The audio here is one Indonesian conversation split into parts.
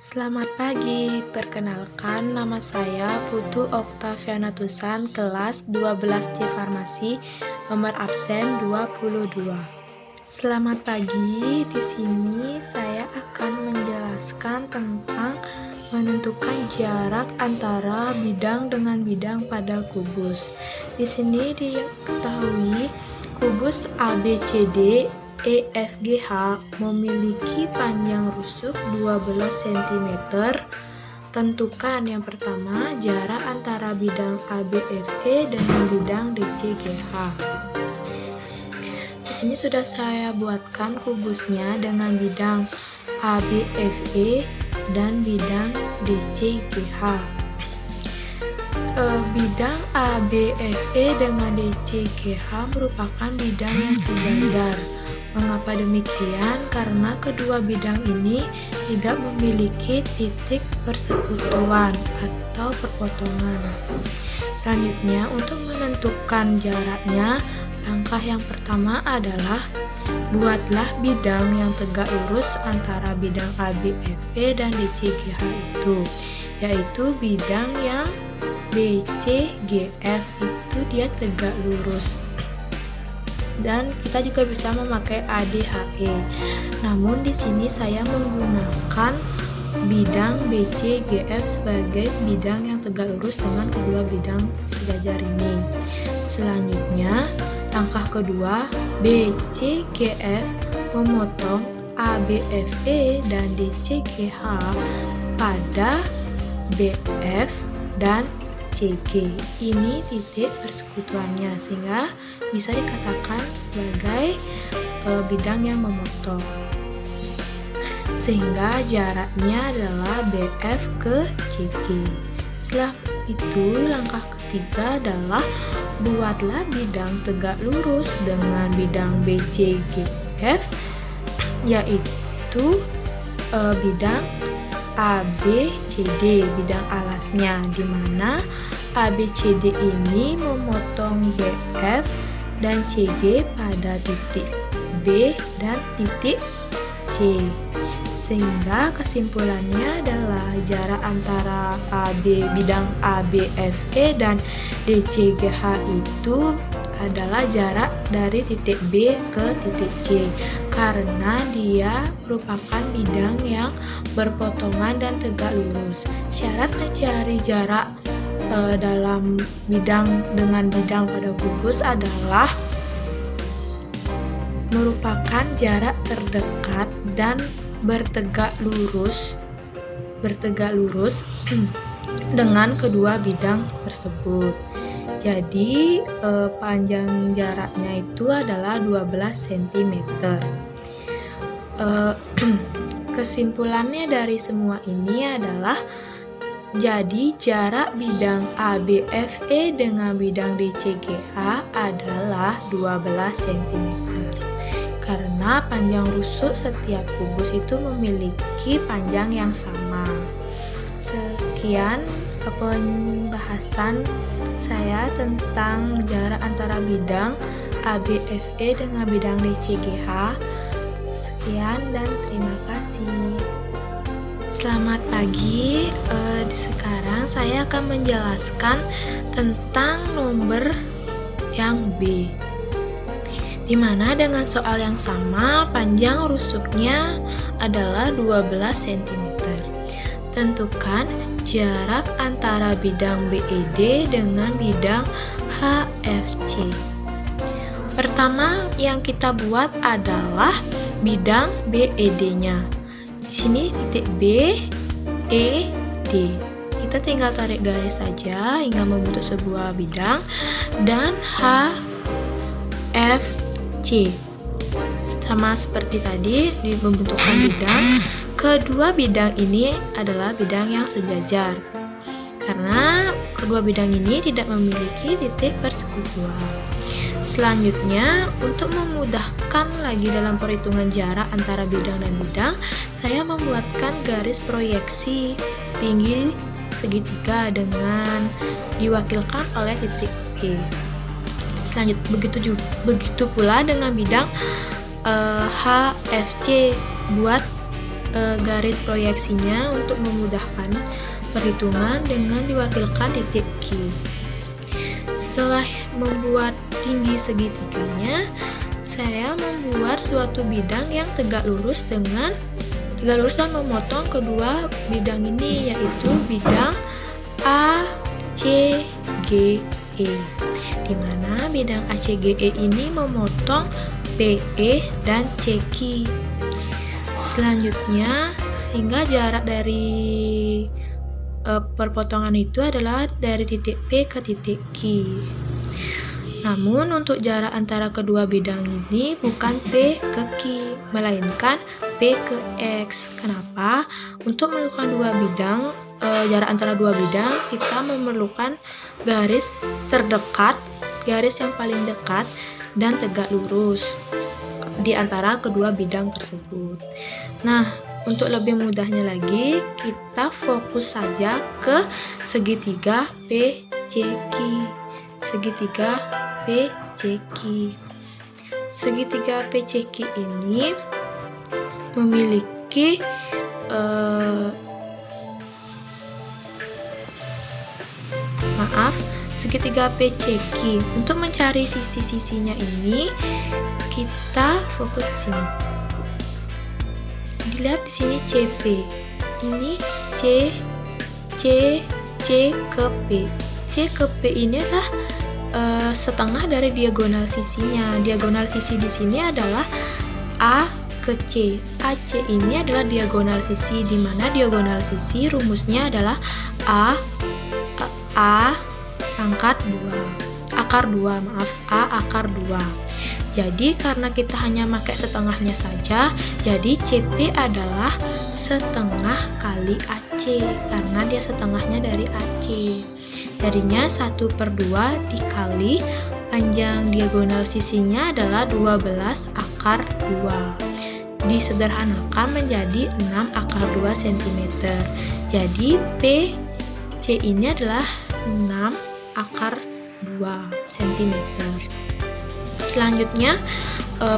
Selamat pagi, perkenalkan nama saya Putu Oktaviana Tusan, kelas 12 C Farmasi, nomor absen 22. Selamat pagi, di sini saya akan menjelaskan tentang menentukan jarak antara bidang dengan bidang pada kubus. Di sini diketahui kubus ABCD EFGH memiliki panjang rusuk 12 cm. Tentukan yang pertama jarak antara bidang ABFE dengan bidang DCGH. Di sini sudah saya buatkan kubusnya dengan bidang ABFE dan bidang DCGH. Bidang ABFE dengan DCGH merupakan bidang yang sejajar. Mengapa demikian? Karena kedua bidang ini tidak memiliki titik persekutuan atau perpotongan. Selanjutnya, untuk menentukan jaraknya, langkah yang pertama adalah buatlah bidang yang tegak lurus antara bidang ABFE dan DCGH itu, yaitu bidang yang BCGF itu dia tegak lurus. Dan kita juga bisa memakai ADHE. Namun di sini saya menggunakan bidang BCGF sebagai bidang yang tegak lurus dengan kedua bidang sejajar ini. Selanjutnya, langkah kedua, BCGF memotong ABFE dan DCGH pada BF dan CG. Ini titik persekutuannya, sehingga bisa dikatakan sebagai bidang yang memotong. Sehingga jaraknya adalah BF ke CG. Setelah itu, langkah ketiga adalah buatlah bidang tegak lurus dengan bidang BCGF, yaitu bidang ABCD, bidang alasnya, di mana ABCD ini memotong BF dan CG pada titik B dan titik C. Sehingga kesimpulannya adalah jarak antara bidang ABFE dan DCGH itu adalah jarak dari titik B ke titik C, karena dia merupakan bidang yang berpotongan dan tegak lurus. Syarat mencari jarak dalam bidang dengan bidang pada kubus adalah merupakan jarak terdekat dan bertegak lurus dengan kedua bidang tersebut. Jadi panjang jaraknya itu adalah 12 cm. Kesimpulannya dari semua ini adalah jadi jarak bidang ABFE dengan bidang DCGH adalah 12 cm. Karena panjang rusuk setiap kubus itu memiliki panjang yang sama. Sekian pembahasan saya tentang jarak antara bidang ABFE dengan bidang DCGH. Sekian dan terima kasih. Selamat pagi. Sekarang saya akan menjelaskan tentang nomor yang B, di mana dengan soal yang sama panjang rusuknya adalah 12 cm. Tentukan jarak antara bidang BED dengan bidang HFC. Pertama yang kita buat adalah bidang BED-nya. Di sini titik B, E, D. Kita tinggal tarik garis saja hingga membentuk sebuah bidang, dan H, F, C. Sama seperti tadi di pembentukan bidang, kedua bidang ini adalah bidang yang sejajar karena kedua bidang ini tidak memiliki titik persekutuan. Selanjutnya, untuk memudahkan lagi dalam perhitungan jarak antara bidang dan bidang, saya membuatkan garis proyeksi tinggi segitiga dengan diwakilkan oleh titik E. Selanjutnya, begitu pula dengan bidang HFC, buat garis proyeksinya untuk memudahkan perhitungan dengan diwakilkan titik Q. Setelah membuat tinggi segitiganya, saya membuat suatu bidang yang tegak lurus dan memotong kedua bidang ini, yaitu bidang ACGE, di mana bidang ACGE ini memotong PE dan CQ. Selanjutnya, sehingga jarak dari perpotongan itu adalah dari titik P ke titik Q. Namun untuk jarak antara kedua bidang ini bukan P ke Q, melainkan P ke X. Kenapa? Untuk melakukan dua bidang, jarak antara dua bidang, kita memerlukan garis terdekat, garis yang paling dekat dan tegak lurus di antara kedua bidang tersebut. Nah, untuk lebih mudahnya lagi, kita fokus saja ke segitiga PCQ. Segitiga PCQ. Segitiga PCQ ini memiliki segitiga PCQ. Untuk mencari sisi-sisinya ini, kita fokus ke sini. Dilihat di sini CP. Ini C ke P. C ke P ini adalah setengah dari diagonal sisinya. Diagonal sisi di sini adalah A ke C. AC ini adalah diagonal sisi, di mana diagonal sisi rumusnya adalah A akar 2. Jadi karena kita hanya pakai setengahnya saja, jadi CP adalah setengah kali AC, karena dia setengahnya dari AC. Jadinya 1/2 dikali panjang diagonal sisinya adalah 12 akar 2. Disederhanakan menjadi 6 akar 2 cm. Jadi PC ini adalah 6 akar 2 cm. Selanjutnya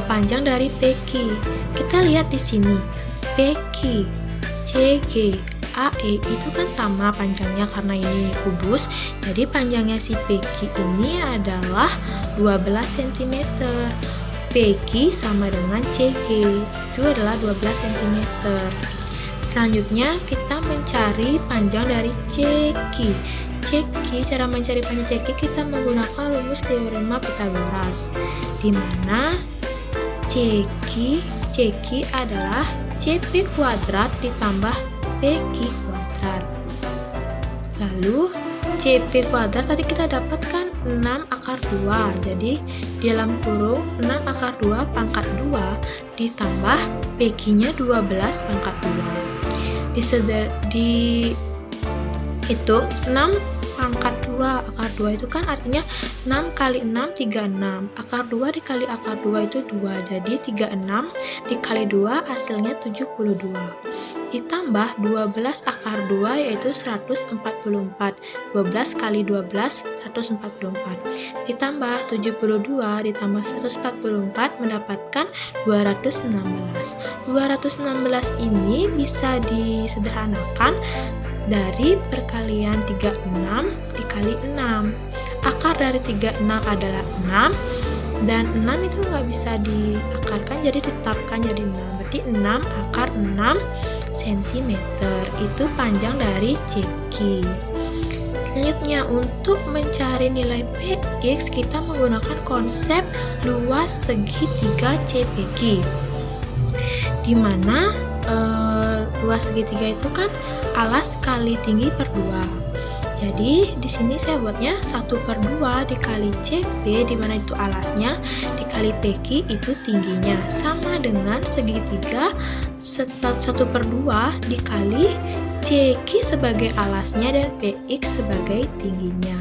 panjang dari PQ. Kita lihat di sini. PQ, CG, AE itu kan sama panjangnya karena ini kubus. Jadi panjangnya si PQ ini adalah 12 cm. PQ sama dengan CG, itu adalah 12 cm. Selanjutnya kita mencari panjang dari CQ. CQ, cara mencari panjang CQ kita menggunakan rumus teorema Pythagoras, di mana CQ adalah CP kuadrat ditambah PQ kuadrat. Lalu CP kuadrat tadi kita dapatkan 6 akar 2. Jadi di dalam kurung 6 akar 2 pangkat 2 ditambah PQ-nya 12 pangkat 2. Dihitung 6 pangkat 2, akar 2 itu kan artinya 6 kali 6, 36. Akar 2 dikali akar 2 itu 2, jadi 36 dikali 2 hasilnya 72. Ditambah 12 akar 2 yaitu 144. 12 kali 12, 144. Ditambah 72 ditambah 144 mendapatkan 216. 216 ini bisa disederhanakan dari perkalian 36 dikali 6. Akar dari 36 adalah 6, dan 6 itu nggak bisa diakarkan, jadi ditetapkan jadi 6. Berarti 6 akar 6 cm. Itu panjang dari CQ. Selanjutnya, untuk mencari nilai PX kita menggunakan konsep luas segitiga CPQ, di mana luas segitiga itu kan alas kali tinggi per 2. Jadi di sini saya buatnya 1/2 dikali CP, di mana itu alasnya, dikali PQ itu tingginya, sama dengan segitiga 1/2 dikali CQ sebagai alasnya dan PX sebagai tingginya.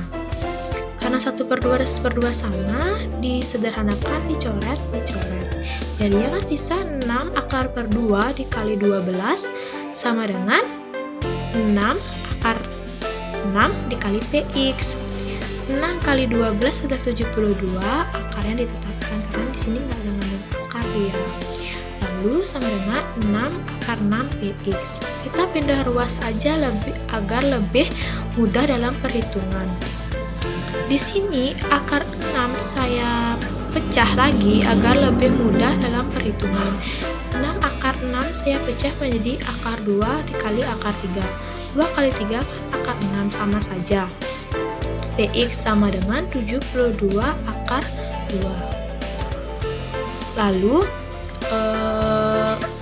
Karena 1/2 dan 1/2 sama, disederhanakan, dicoret. Jadi yang sisa 6 akar per 2 dikali 12 sama dengan 6 akar 6 dikali PX. 6 kali 12 adalah 72, akarnya ditetapkan karena di sini nggak ada mengandung akar ya. Lalu sama dengan 6 akar 6 PX. Kita pindah ruas aja agar lebih mudah dalam perhitungan. Di sini akar 6 saya pecah lagi agar lebih mudah dalam perhitungan. 6 akar 6 saya pecah menjadi akar 2 dikali akar 3. 2 kali 3 kan akar 6 sama saja. PX sama dengan 72 akar 2. Lalu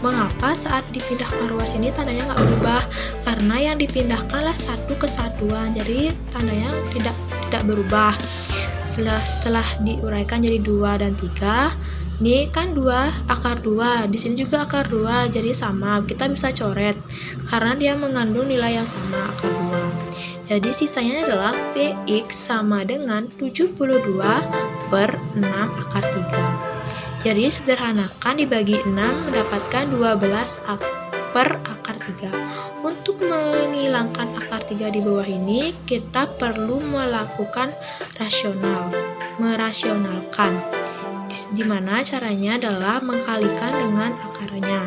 mengapa saat dipindahkan ruas ini tandanya nggak berubah? Karena yang dipindahkanlah satu kesatuan, jadi tandanya tidak berubah. Setelah diuraikan jadi 2 dan 3, ini kan 2 akar 2, di sini juga akar 2, jadi sama. Kita bisa coret karena dia mengandung nilai yang sama, akar 2. Jadi sisanya adalah PX sama dengan 72 per 6 akar 3. Jadi sederhanakan dibagi 6 mendapatkan 12 per akar 3. Untuk menghilangkan akar 3 di bawah ini, kita perlu melakukan merasionalkan. Dimana caranya adalah mengkalikan dengan akarnya.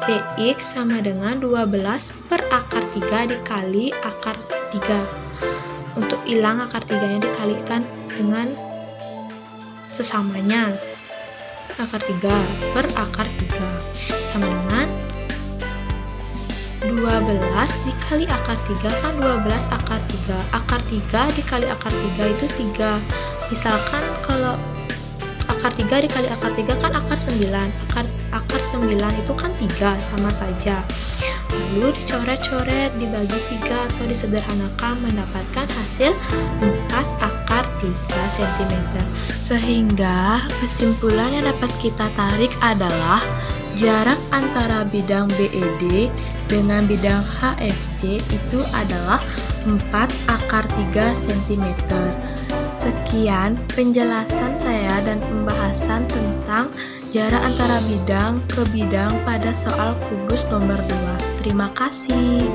PX sama dengan 12 per akar 3 dikali akar 3. Untuk hilang akar 3-nya dikalikan dengan sesamanya. Akar 3 per akar 3 sama dengan 12 dikali akar 3 kan 12 akar 3. Akar 3 dikali akar 3 itu 3. Misalkan kalau akar 3 dikali akar 3 kan akar 9. Akar 9 itu kan 3, sama saja. Lalu dicoret-coret, dibagi 3 atau disederhanakan mendapatkan hasil 4 akar 3 cm. Sehingga kesimpulan yang dapat kita tarik adalah jarak antara bidang BED dengan bidang HFC itu adalah 4 akar 3 cm. Sekian penjelasan saya dan pembahasan tentang jarak antara bidang ke bidang pada soal kubus nomor 2. Terima kasih.